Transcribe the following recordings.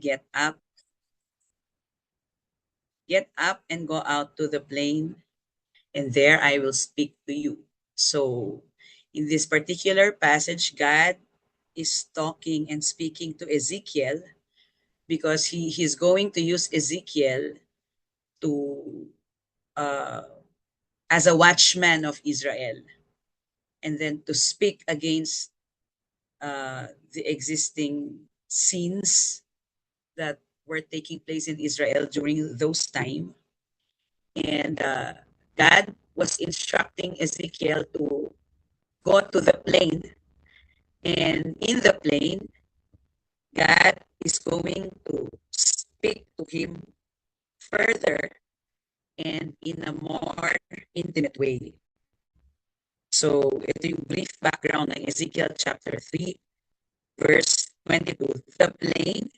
get up and go out to the plain, and there I will speak to you. So, in this particular passage, God is talking and speaking to Ezekiel because he's going to use Ezekiel to uh, as a watchman of Israel, and then to speak against the existing sins that were taking place in Israel during those time. And God was instructing Ezekiel to go to the plain, and in the plain, God is going to speak to him further and in a more intimate way. So, ito yung brief background ng Ezekiel chapter 3, verse 22. The plain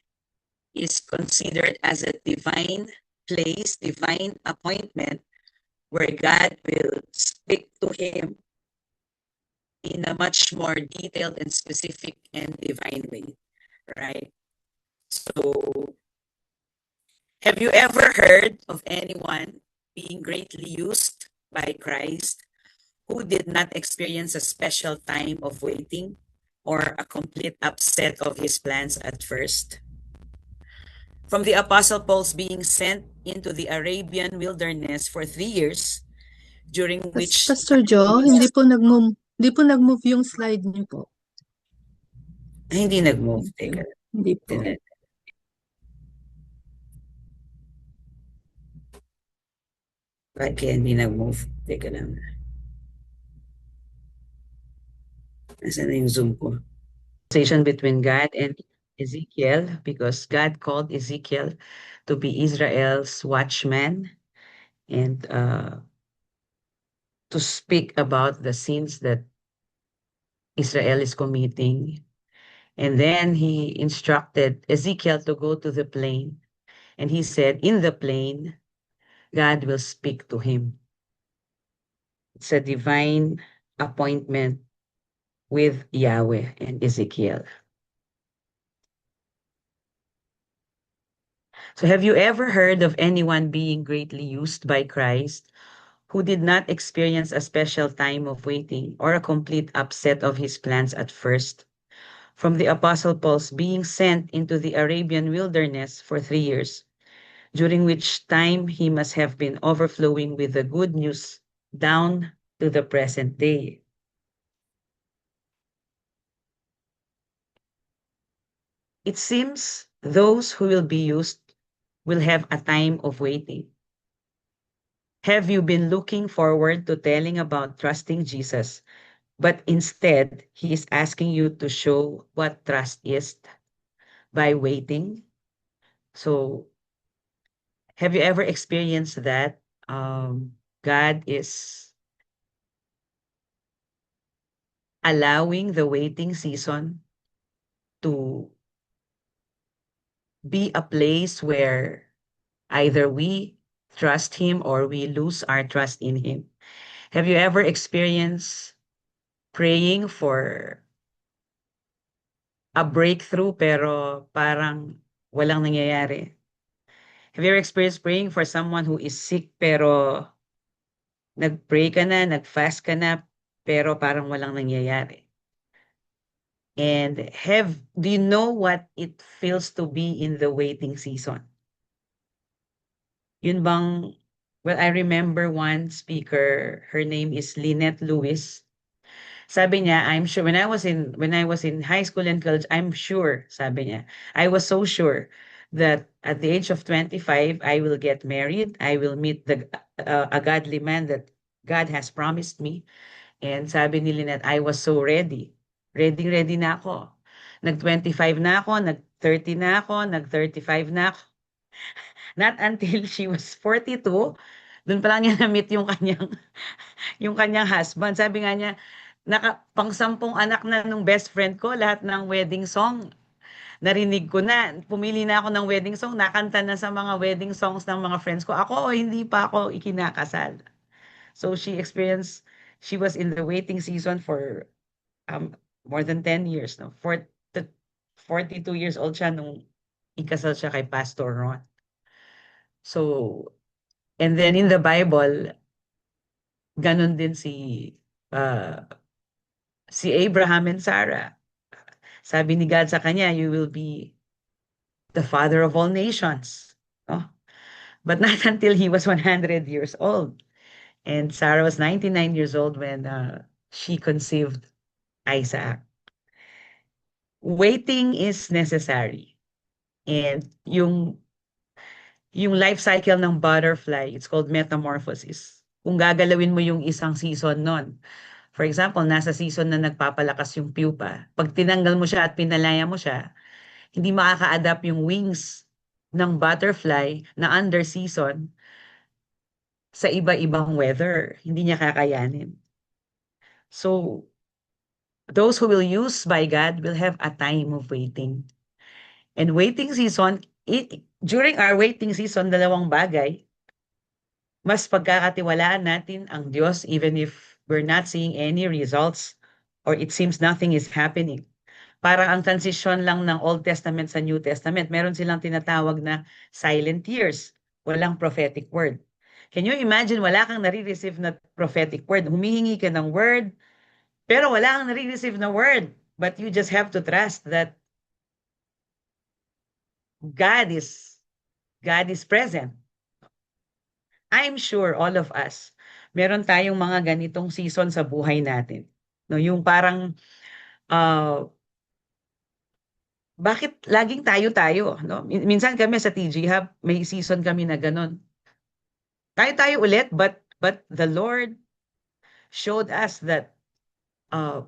is considered as a divine place, divine appointment, where God will speak to him in a much more detailed and specific and divine way, right? So, have you ever heard of anyone being greatly used by Christ who did not experience a special time of waiting or a complete upset of his plans at first? From the Apostle Paul's being sent into the Arabian wilderness for 3 years, during which Pastor Joe, hindi po nag-move yung slide niyo po. hindi nag-move. Teka. Hindi po. Bakit kaya hindi nag-move? Teka lang. Nasaan na yung Zoom ko? Conversation between God and Ezekiel, because God called Ezekiel to be Israel's watchman and to speak about the sins that Israel is committing. And then he instructed Ezekiel to go to the plain. And he said, in the plain, God will speak to him. It's a divine appointment with Yahweh and Ezekiel. So have you ever heard of anyone being greatly used by Christ who did not experience a special time of waiting or a complete upset of his plans at first? From the Apostle Paul's being sent into the Arabian wilderness for 3 years, during which time he must have been overflowing with the good news down to the present day. It seems those who will be used will have a time of waiting. Have you been looking forward to telling about trusting Jesus, but instead he is asking you to show what trust is by waiting? So, have you ever experienced that? God is allowing the waiting season to be a place where either we trust him or we lose our trust in him. Have you ever experienced praying for a breakthrough pero parang walang nangyayari? Have you ever experienced praying for someone who is sick pero nag-pray ka na, nag-fast ka na, pero parang walang nangyayari? And do you know what it feels to be in the waiting season? Yun bang, well, I remember one speaker, her name is Lynette Lewis. Sabi niya, I'm sure when I was in high school and college, I'm sure, sabi niya, I was so sure that at the age of 25, I will get married. I will meet a godly man that God has promised me. And sabi ni Lynette, I was so ready. Ready na ako. Nag-25 na ako, nag-30 na ako, nag-35 na ako. Not until she was 42, dun pa lang niya na-meet yung kanyang husband. Sabi nga niya, pang-10 anak na nung best friend ko, lahat ng wedding song, narinig ko na. Pumili na ako ng wedding song, nakanta na sa mga wedding songs ng mga friends ko. Ako, hindi pa ako ikinakasal. So she was in the waiting season for more than 10 years. No? 42 years old siya nung ikasal siya kay Pastor Ron. So, and then in the Bible, ganun din uh, si Abraham and Sarah. Sabi ni God sa kanya, you will be the father of all nations. No? But not until he was 100 years old. And Sarah was 99 years old when she conceived Isaac. Waiting is necessary. And yung life cycle ng butterfly, it's called metamorphosis. Kung gagalawin mo yung isang season nun, for example, nasa season na nagpapalakas yung pupa, pag tinanggal mo siya at pinalaya mo siya, hindi makaka-adapt yung wings ng butterfly na under season sa iba-ibang weather. Hindi niya kakayanin. So, those who will use by God will have a time of waiting. And waiting season, during our waiting season, dalawang bagay, mas pagkakatiwalaan natin ang Diyos even if we're not seeing any results or it seems nothing is happening. Parang ang transition lang ng Old Testament sa New Testament, meron silang tinatawag na silent years. Walang prophetic word. Can you imagine, wala kang nare-receive na prophetic word. Humihingi ka ng word, pero wala kang nare-receive na word. But you just have to trust that God is God is present. I'm sure all of us, meron tayong mga ganitong season sa buhay natin. No, yung parang bakit laging tayo-tayo, no? Minsan kami sa TG Hub, may season kami na gano'n. Tayo-tayo ulit, but the Lord showed us that uh,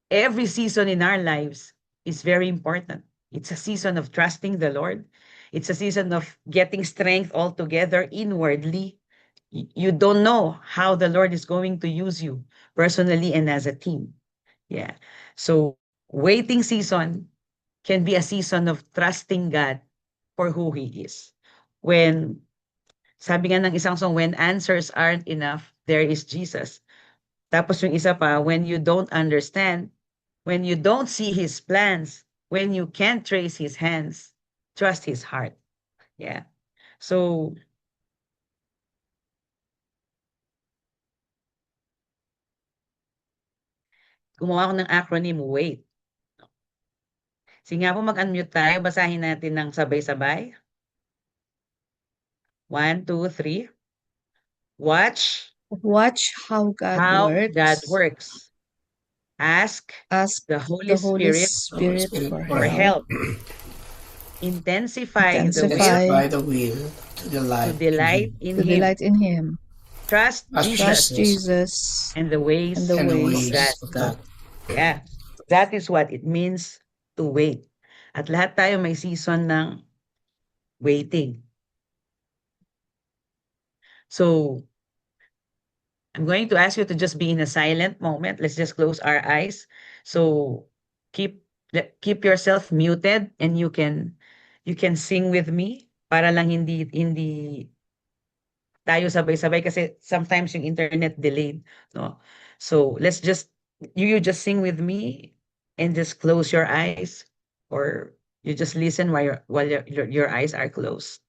every season in our lives is very important. It's a season of trusting the Lord. It's a season of getting strength altogether inwardly. You don't know how the Lord is going to use you personally and as a team. Yeah. So waiting season can be a season of trusting God for who He is. When, sabi nga ng isang song, when answers aren't enough, there is Jesus. Tapos yung isa pa, when you don't understand, when you don't see His plans, when you can't trace His hands, trust His heart. Yeah. So, gumawa ako ng acronym, WAIT. Sige nga po, mag-unmute tayo. Basahin natin ng sabay-sabay. 1, 2, 3. Watch Watch how God how God works. works. Ask Ask the Holy the Holy Spirit Holy Spirit Spirit for for for help. help. help. Intensify the will Intensify Intensify the will to to delight in delight Him. in to Him. delight in Him. Trust Trust Jesus Trust Jesus Jesus and the and ways the and the of ways God. ways of of God. God. Yeah. That is what it means to wait. At lahat tayo may season ng waiting. So, I'm going to ask you to just be in a silent moment. Let's just close our eyes. So, keep keep yourself muted and you can sing with me para lang hindi tayo sabay-sabay kasi sometimes yung internet delayed, no? So, you just sing with me and just close your eyes or you just listen while your eyes are closed.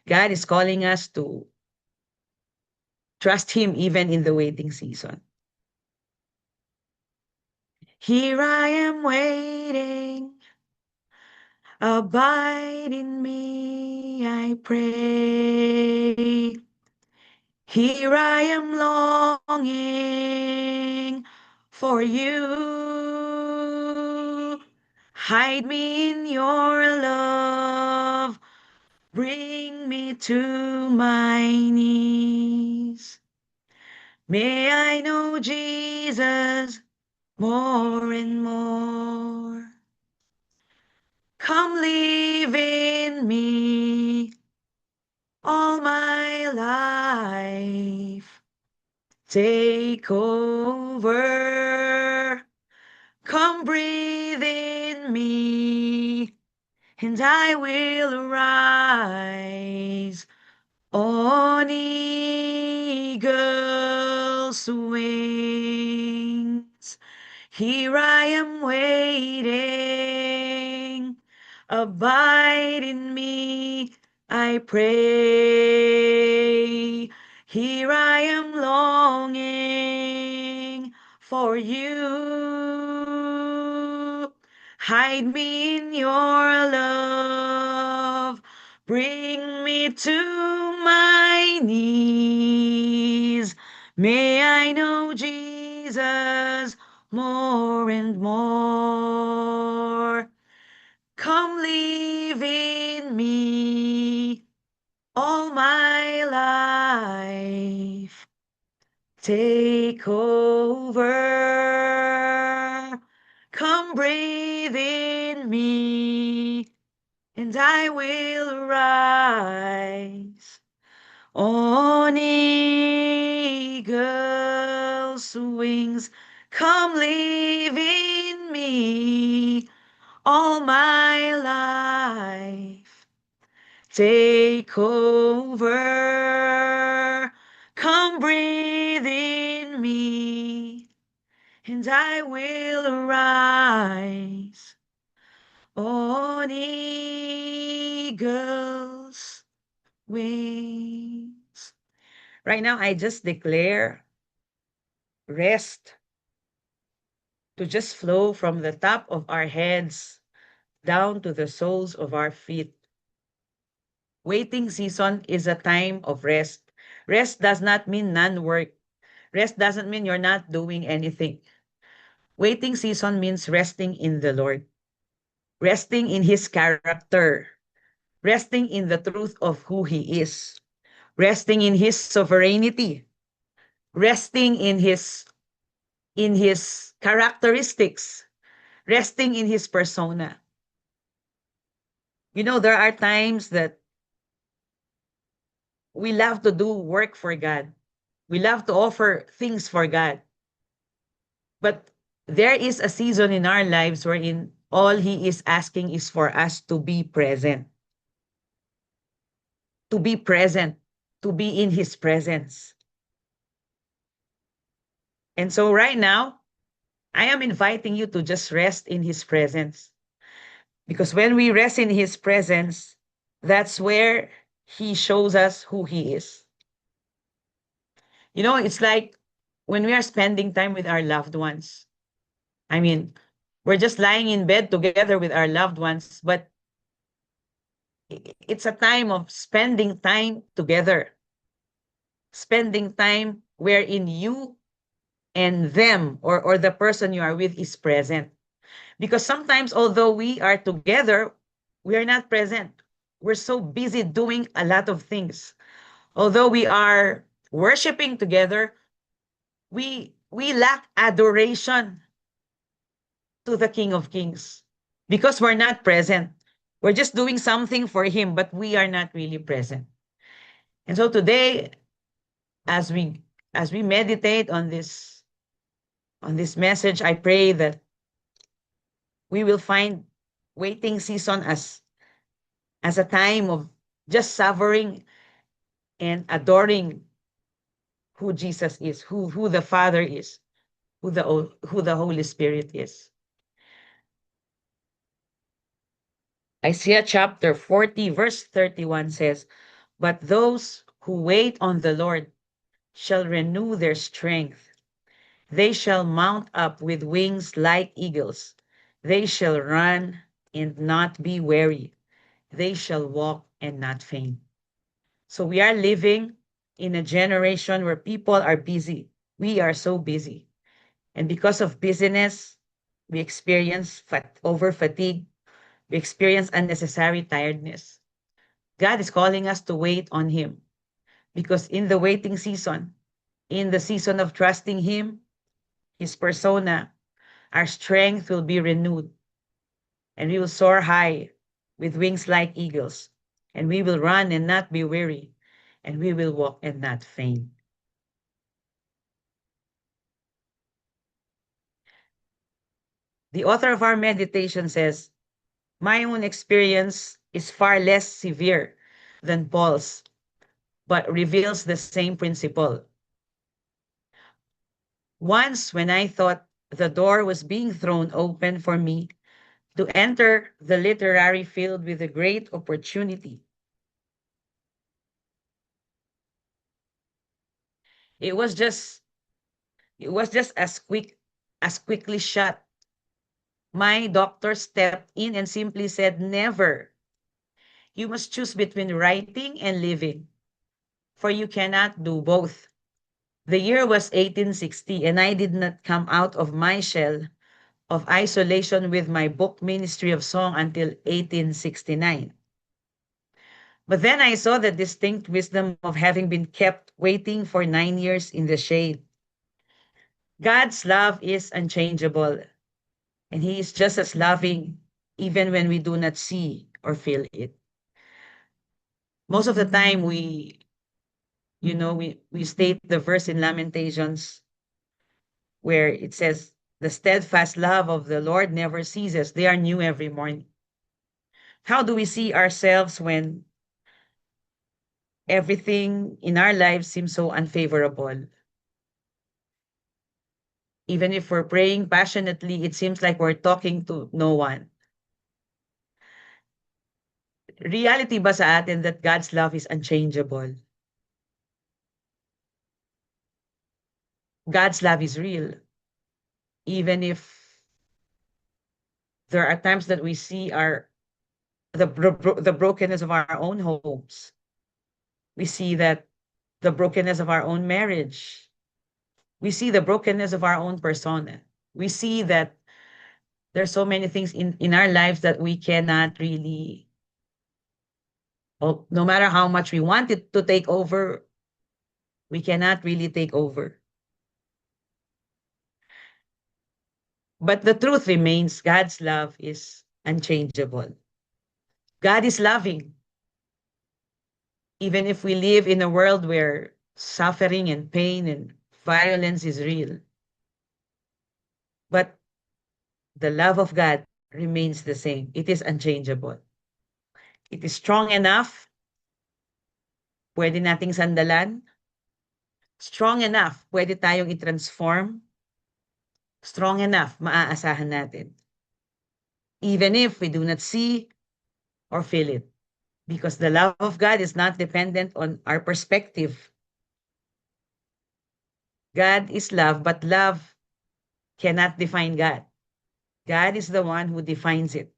God is calling us to trust Him even in the waiting season. Here I am waiting, abide in me, I pray. Here I am longing for you. Hide me in your love. Bring me to my knees. May I know Jesus more and more. Come live in me all my life. Take over. Come breathe in me, and I will rise on eagle's wings. Here I am waiting, Abide in me, I pray. Here I am longing for you. Hide me in your love. Bring me to my knees. May I know Jesus more and more. Come live in me all my life. Take over. Come breathe in me, and I will rise on eagle's wings. Come live in me all my life. Take over. Come breathe in me, and I will rise on eagle's wings. Right now, I just declare rest to just flow from the top of our heads down to the soles of our feet. Waiting season is a time of rest. Rest does not mean non work. Rest doesn't mean you're not doing anything. Waiting season means resting in the Lord, resting in His character, resting in the truth of who He is, resting in His sovereignty, resting in His characteristics, resting in His persona. You know, there are times that we love to do work for God. We love to offer things for God. But there is a season in our lives wherein all He is asking is for us to be present, to be in His presence. And so right now, I am inviting you to just rest in His presence. Because when we rest in His presence, that's where He shows us who He is. You know, it's like when we are spending time with our loved ones. I mean, we're just lying in bed together with our loved ones, but it's a time of spending time together, spending time wherein you and them or the person you are with is present. Because sometimes, although we are together, we are not present. We're so busy doing a lot of things. Although we are worshiping together, we lack adoration to the King of Kings because we're not present. We're just doing something for Him, but we are not really present. And so today, as we meditate on this message, I pray that we will find waiting season as a time of just savoring and adoring who Jesus is, who the Father is, who the Holy Spirit is. Isaiah chapter 40, verse 31 says, "But those who wait on the Lord shall renew their strength. They shall mount up with wings like eagles. They shall run and not be weary. They shall walk and not faint." So we are living in a generation where people are busy. We are so busy. And because of busyness, we experience over fatigue. We experience unnecessary tiredness. God is calling us to wait on Him because in the waiting season, in the season of trusting Him, His persona, our strength will be renewed and we will soar high with wings like eagles. And we will run and not be weary, and we will walk and not faint. The author of our meditation says, "My own experience is far less severe than Paul's, but reveals the same principle. Once, when I thought the door was being thrown open for me, to enter the literary field with a great opportunity. It was just it was just as quickly shut. My doctor stepped in and simply said, "Never. You must choose between writing and living, for you cannot do both." The year was 1860, and I did not come out of my shell of isolation with my book Ministry of Song until 1869. But then I saw the distinct wisdom of having been kept waiting for 9 years in the shade. God's love is unchangeable, and He is just as loving even when we do not see or feel it. Most of the time, we state the verse in Lamentations where it says, "The steadfast love of the Lord never ceases. They are new every morning." How do we see ourselves when everything in our lives seems so unfavorable? Even if we're praying passionately, it seems like we're talking to no one. Reality ba sa atin that God's love is unchangeable? God's love is real. Even if there are times that we see the brokenness of our own homes, we see that the brokenness of our own marriage, we see the brokenness of our own persona. We see that there's so many things in our lives that we cannot really, well, no matter how much we want it to take over, we cannot really take over. But the truth remains, God's love is unchangeable. God is loving. Even if we live in a world where suffering and pain and violence is real, but the love of God remains the same. It is unchangeable. It is strong enough, pwede nating sandalan. Strong enough, pwede tayong i-transform. Strong enough, maaasahan natin. Even if we do not see or feel it. Because the love of God is not dependent on our perspective. God is love, but love cannot define God. God is the one who defines it.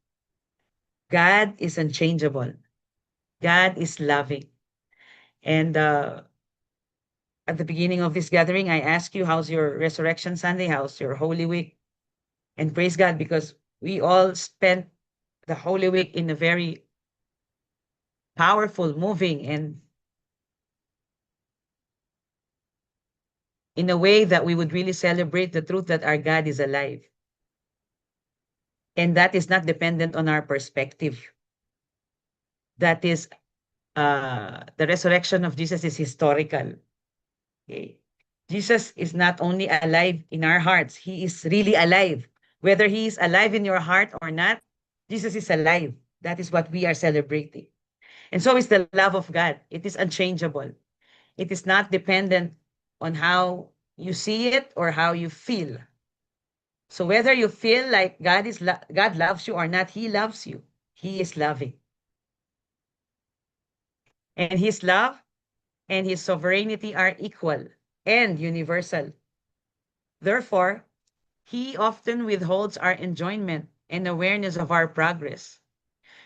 God is unchangeable. God is loving. And at the beginning of this gathering, I ask you, how's your Resurrection Sunday? How's your Holy Week? And praise God, because we all spent the Holy Week in a very powerful, moving, and in a way that we would really celebrate the truth that our God is alive. And that is not dependent on our perspective. That is, the resurrection of Jesus is historical. Okay? Jesus is not only alive in our hearts, He is really alive. Whether He is alive in your heart or not, Jesus is alive. That is what we are celebrating. And so is the love of God. It is unchangeable. It is not dependent on how you see it or how you feel. So whether you feel like God loves you or not, He loves you. He is loving. And His love and His sovereignty are equal and universal. Therefore, He often withholds our enjoyment and awareness of our progress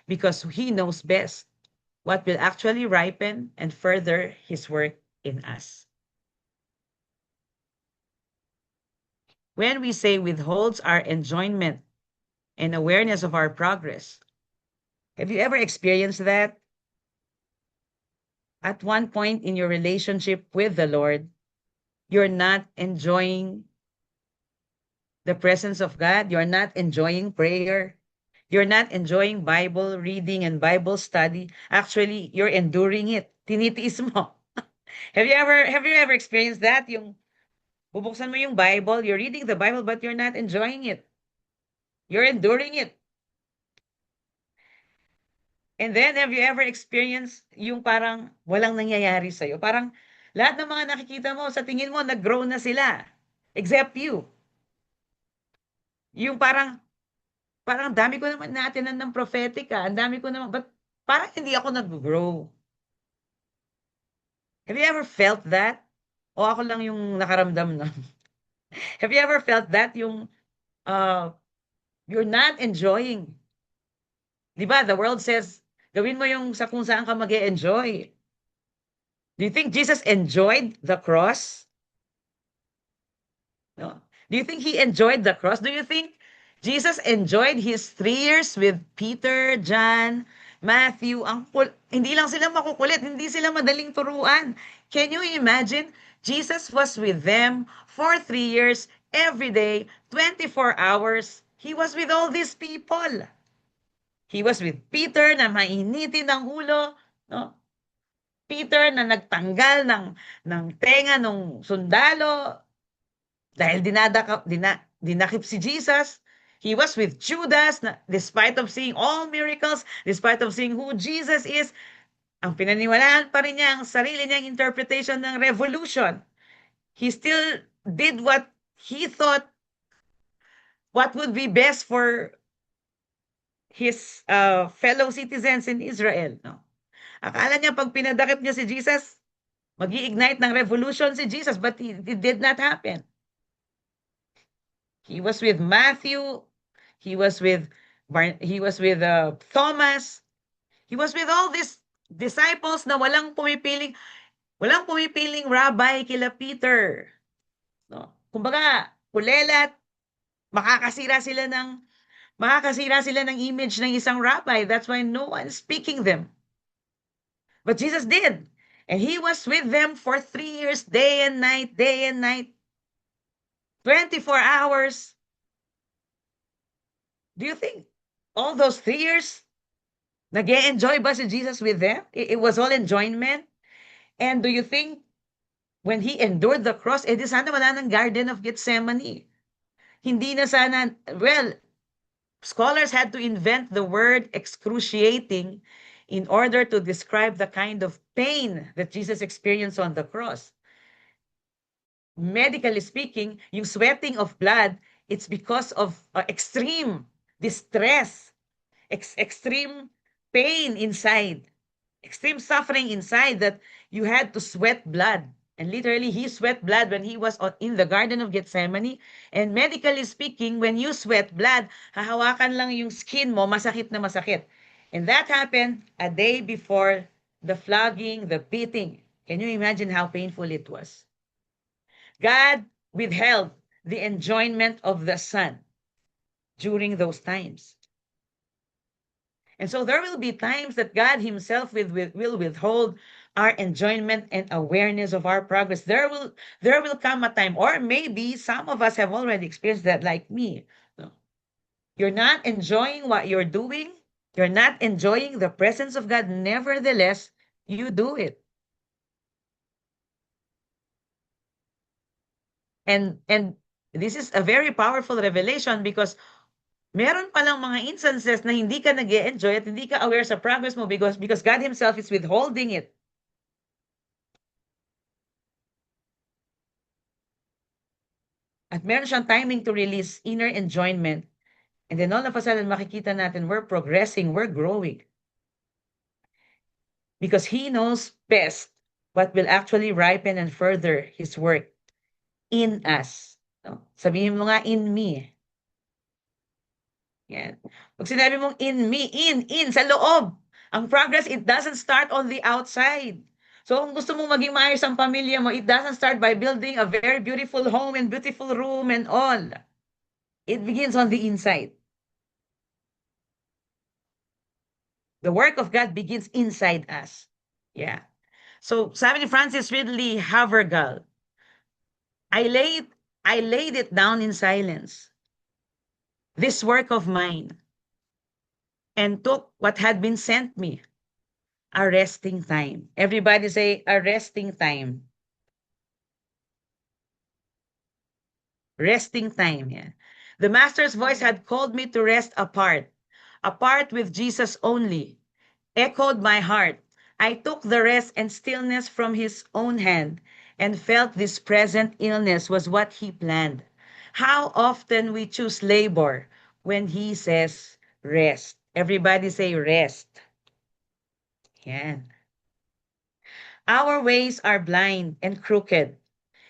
because He knows best what will actually ripen and further His work in us. When we say withholds our enjoyment and awareness of our progress, have you ever experienced that? At one point in your relationship with the Lord, you're not enjoying the presence of God, you're not enjoying prayer, you're not enjoying Bible reading and Bible study. Actually, you're enduring it. Tinitiis mo. Have you ever experienced that? Yung bubuksan mo yung Bible, you're reading the Bible, but you're not enjoying it. You're enduring it. And then, have you ever experienced yung parang walang nangyayari sa'yo? Parang lahat ng mga nakikita mo, sa tingin mo, nag-grow na sila. Except you. Yung parang Parang ang dami ko naman naatinan ng prophetic, ang dami ko naman, but parang hindi ako nag-grow. Have you ever felt that? O ako lang yung nakaramdam nun? Have you ever felt that yung uh, you're not enjoying? Di ba? The world says, gawin mo yung sa kung saan ka mag-enjoy. Do you think Jesus enjoyed the cross? No. Do you think he enjoyed the cross? Do you think Jesus enjoyed his 3 years with Peter, John, Matthew? Hindi lang sila makukulit, hindi sila madaling turuan. Can you imagine? Jesus was with them for 3 years, every day, 24 hours. He was with all these people. He was with Peter na mainitin ang ulo, no? Peter na nagtanggal ng tenga ng sundalo, dahil dinakip si Jesus. He was with Judas, na, despite of seeing all miracles, despite of seeing who Jesus is, ang pinaniwalaan pa rin niya ang sarili niyang interpretation ng revolution. He still did what he thought what would be best for his fellow citizens in Israel. No? Akala niya pag pinadakip niya si Jesus, mag-iignite ng revolution si Jesus, but it did not happen. He was with Matthew. He was with Thomas. He was with all these disciples na walang pumipiling rabbi kila Peter. No? Kumbaga, kulelat, makakasira sila ng image ng isang rabbi. That's why no one is speaking them. But Jesus did. And he was with them for 3 years, day and night, 24 hours. Do you think all those 3 years, nag-e-enjoy ba si Jesus with them? It was all enjoyment? And do you think when he endured the cross, di sana wala ng Garden of Gethsemane. Hindi na sana, well, scholars had to invent the word excruciating in order to describe the kind of pain that Jesus experienced on the cross. Medically speaking, yung sweating of blood, it's because of extreme distress, extreme pain inside, extreme suffering inside, that you had to sweat blood. And literally, he sweat blood when he was in the Garden of Gethsemane. And medically speaking, when you sweat blood, hahawakan lang yung skin mo, masakit na masakit. And that happened a day before the flogging, the beating. Can you imagine how painful it was? God withheld the enjoyment of the Son during those times. And so there will be times that God himself will withhold our enjoyment and awareness of our progress. There will come a time, or maybe some of us have already experienced that, like me. You're not enjoying what you're doing. You're not enjoying the presence of God. Nevertheless, you do it. And this is a very powerful revelation, because meron palang mga instances na hindi ka nag-e-enjoy at hindi ka aware sa progress mo because God himself is withholding it. At meron siyang timing to release inner enjoyment. And then all of a sudden, makikita natin we're progressing, we're growing. Because he knows best what will actually ripen and further his work in us. No? Sabihin mo nga, in me. Yan. Pag sinabi mong in me, in, sa loob. Ang progress, it doesn't start on the outside. So kung gusto mong maging maayos ang pamilya mo, it doesn't start by building a very beautiful home and beautiful room and all. It begins on the inside. The work of God begins inside us. Yeah. So sabi ni Francis Ridley Havergal, I laid it down in silence, this work of mine, and took what had been sent me, a resting time. Everybody say, a resting time. Resting time. Yeah. The master's voice had called me to rest apart with Jesus only, echoed my heart. I took the rest and stillness from his own hand and felt this present illness was what he planned. How often we choose labor when He says rest. Everybody say rest. Yan. Our ways are blind and crooked.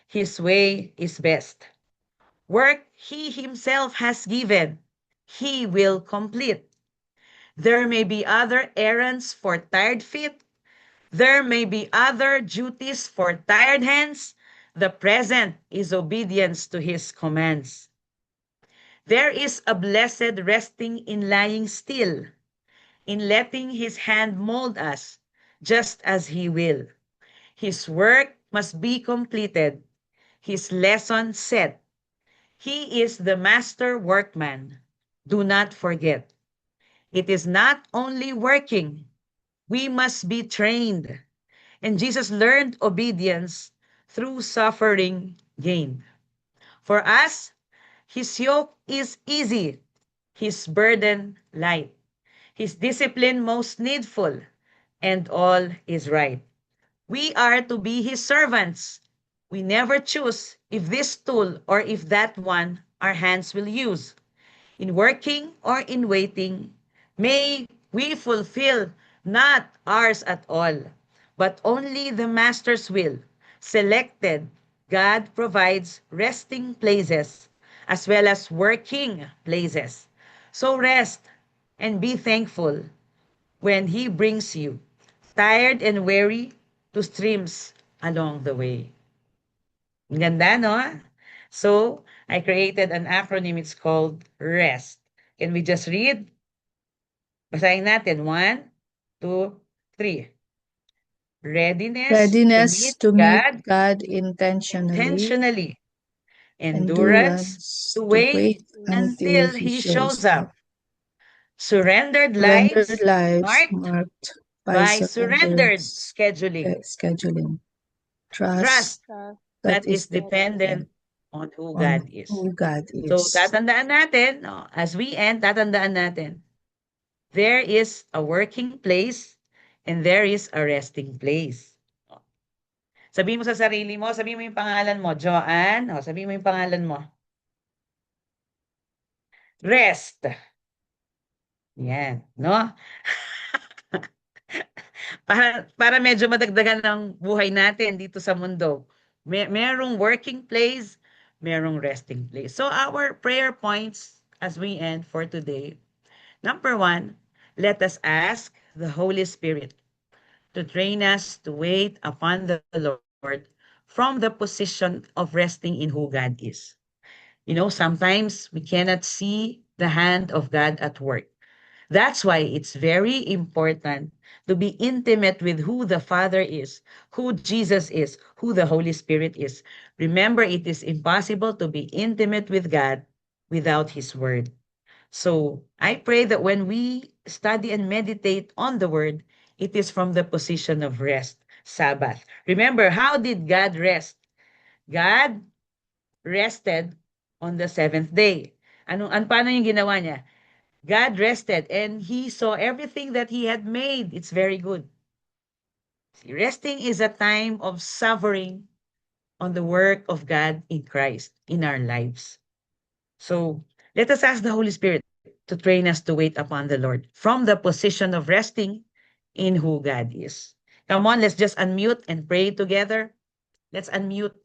His way is best. Work He Himself has given, He will complete. There may be other errands for tired feet. There may be other duties for tired hands. The present is obedience to His commands. There is a blessed resting in lying still, in letting His hand mold us just as He will. His work must be completed, His lesson set. He is the master workman. Do not forget. It is not only working, we must be trained. And Jesus learned obedience through suffering gained. For us, His yoke is easy, His burden light, His discipline most needful, and all is right. We are to be His servants. We never choose if this tool or if that one our hands will use. In working or in waiting, may we fulfill not ours at all, but only the Master's will. Selected, God provides resting places as well as working places. So rest and be thankful when He brings you, tired and weary, to streams along the way. Ang ganda, no? So, I created an acronym. It's called REST. Can we just read? Basahin natin. 1, 2, 3. Readiness to meet God intentionally. Endurance to wait until He shows up. Surrendered lives marked by surrendered scheduling. Trust that is dependent on who God is. So, tatandaan natin, no, as we end, tatandaan natin, there is a working place and there is a resting place. Sabihin mo sa sarili mo, sabihin mo yung pangalan mo, Joanne, sabihin mo yung pangalan mo. Rest. Yan, no? para medyo madagdagan ng buhay natin dito sa mundo. Merong working place, merong resting place. So our prayer points as we end for today. Number 1, let us ask the Holy Spirit to train us to wait upon the Lord from the position of resting in who God is. You know, sometimes we cannot see the hand of God at work. That's why it's very important to be intimate with who the Father is, who Jesus is, who the Holy Spirit is. Remember, it is impossible to be intimate with God without His Word. So I pray that when we study and meditate on the Word, it is from the position of rest, Sabbath. Remember, how did God rest? God rested on the 7th day. Paano yung ginawa niya? God rested and He saw everything that He had made. It's very good. See, resting is a time of savoring on the work of God in Christ in our lives. So let us ask the Holy Spirit to train us to wait upon the Lord from the position of resting in who God is. Come on, let's just unmute and pray together. Let's unmute.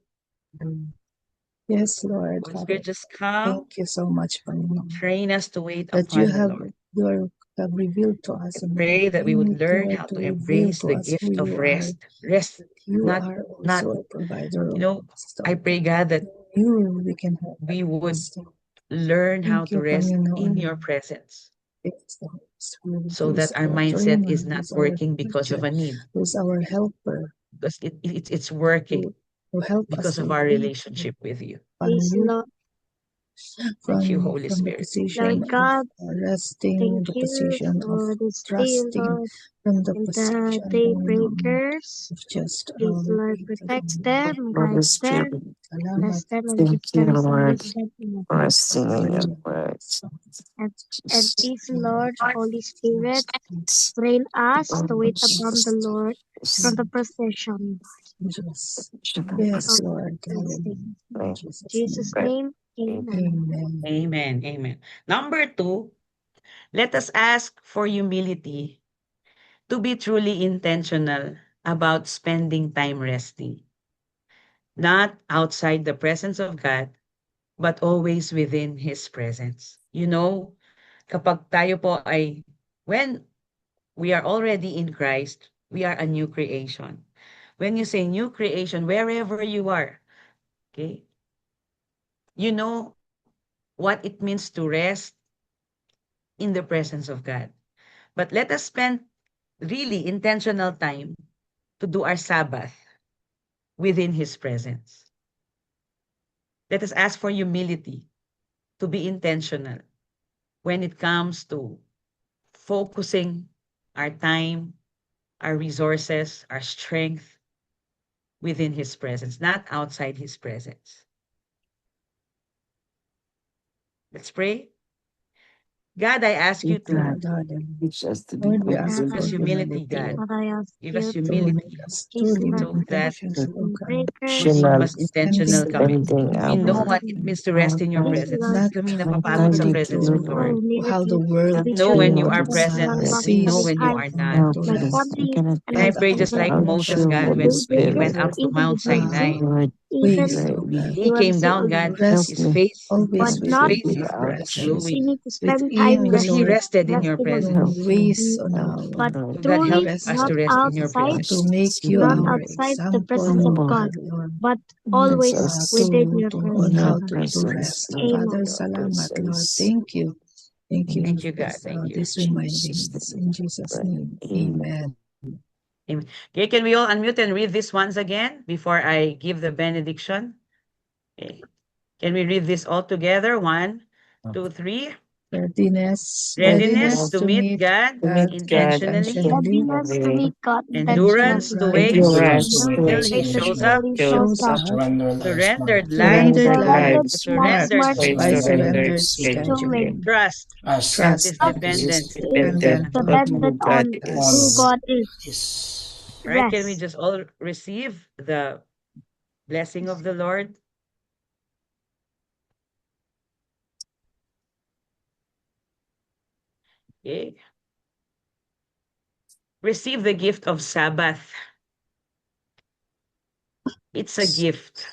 Yes, Lord. Holy Spirit, just come. Thank you so much, Panginoon, Train us to wait that upon you the have Lord. have revealed to us. I pray that we would learn how to embrace the gift of rest. Rest, You not, are not, also a provider. you know, I pray, God, that you we can have we would resting. learn how Thank to you, rest in Panginoon. your presence It's the Holy Spirit so who that is our our mindset trainer, is who not is our working because of teacher, a need, who is our helper, because it's working who help us because to of our wait relationship with you. on Please, you Lord, Thank you, from Holy the Spirit. position Lord God, of resting, thank the you position of for this day, trusting, Lord, from the and the position daybreakers. of just Please, Lord, protect them, Holy guide Spirit, them, salamat. bless them, and thank give you, them Lord, wisdom in your for heart. resting in your word. And Jesus. please, Lord, Holy Spirit, train us to wait upon the Lord from the procession Yes, of yes, Lord. resting. In In Jesus' Jesus' name. name, Amen. Amen. Amen. Amen. Number 2, let us ask for humility to be truly intentional about spending time resting, not outside the presence of God, but always within His presence. You know, kapag tayo po ay, when we are already in Christ, we are a new creation. When you say new creation, wherever you are, okay, you know what it means to rest in the presence of God. But let us spend really intentional time to do our Sabbath within His presence. Let us ask for humility to be intentional when it comes to focusing our time, our resources, our strength within His presence, not outside His presence. Let's pray. God, I ask you to God, Teach us to be Lord, we ask give for us humble humility, humility, God. Lord, Father, I ask Give us you to to make humility us please truly bless so that intentional, the oh God, breakers maging intentional mas spending intentional kami. spending time We with know our you, what it means to rest in your Thank you, presence. Lord, Hindi not kami our napapagod sa time only with presence you, mo, to for Lord. Lord. how the humility world to We be know truly when you Help are us, present, intentional but about we know spending sees, when you oh time are not. God, help to like us. rest, We family cannot And and I like but pray rest just like Lord, without Moses, your God, Holy when he Spirit. went individual up to Mount Sinai, Lord, ways, even guide oh me. God, he you are came down, saying, God, Help rest his me face, but always his not within face your is without you. presence, we glowing need to spend time within because he your rested in your resting on Help presence. me. ways Him, on Help how me, but Lord. So God, to help truly rest, us not to oh rest in God, your outside, to presence. make you not Be our outside the example, presence of oh humble. God, God, Lord, but Teach always us within your on in presence. your how to presence, rest. Lord. Father, Amen. Your salamat, Lord. presence. Thank you. Thank you Thank In you, for God. Thank you. this Jesus' remindings. name. In Jesus' Pray. name, Amen. amen. Amen. Okay, can we all unmute and read this once again before I give the benediction? Okay. Can we read this all together? 1, 2, 3. Readiness, Readiness readiness Readiness to to meet meet God to meet God God intentionally, intentionally, Readiness to intentionally. meet God endurance intentionally, to wait endurance to Endurance Endurance to to wait till wait He wait waiting shows until up, till He you shows shows show up. up. up, surrendered lives surrendered marked lives, surrendered Surrendered Surrendered lives lives lives marked surrendered marked by by by scheduling, surrendered surrendered surrendered scheduling. scheduling. scheduling, trust that Trust is trust that It is dependent is is dependent dependent on on dependent who who dependent God on God who on is. is. God is. His. All right, can we Rest. just all receive the blessing of the Lord? Okay. Receive the gift of Sabbath. It's a gift.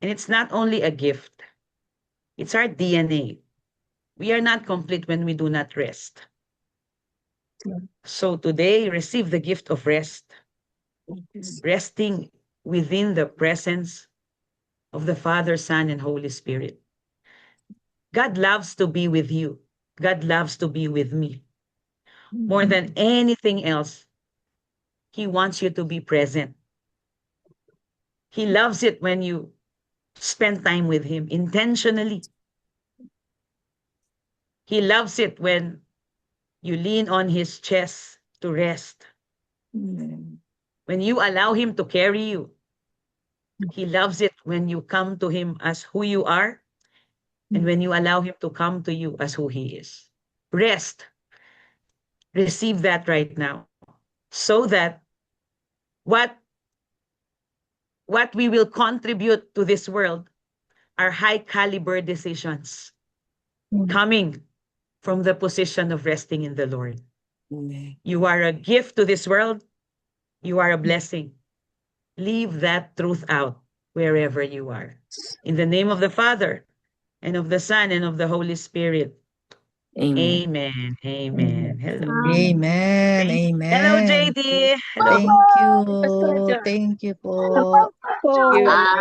And it's not only a gift, it's our DNA. We are not complete when we do not rest. So today, receive the gift of rest, resting within the presence of the Father, Son, and Holy Spirit. God loves to be with you. God loves to be with me. More than anything else, He wants you to be present. He loves it when you spend time with Him intentionally. He loves it when you lean on His chest to rest. When you allow Him to carry you, He loves it when you come to Him as who you are and when you allow Him to come to you as who He is. Rest. Receive that right now so that what what we will contribute to this world are high caliber decisions coming from the position of resting in the Lord. Amen. You are a gift to this world. You are a blessing. Leave that truth out wherever you are. In the name of the Father, and of the Son, and of the Holy Spirit. Amen. Amen. Amen. Amen. Hello. Amen. Hello, Amen. JD. Hello. Thank you. Thank you po. Thank you.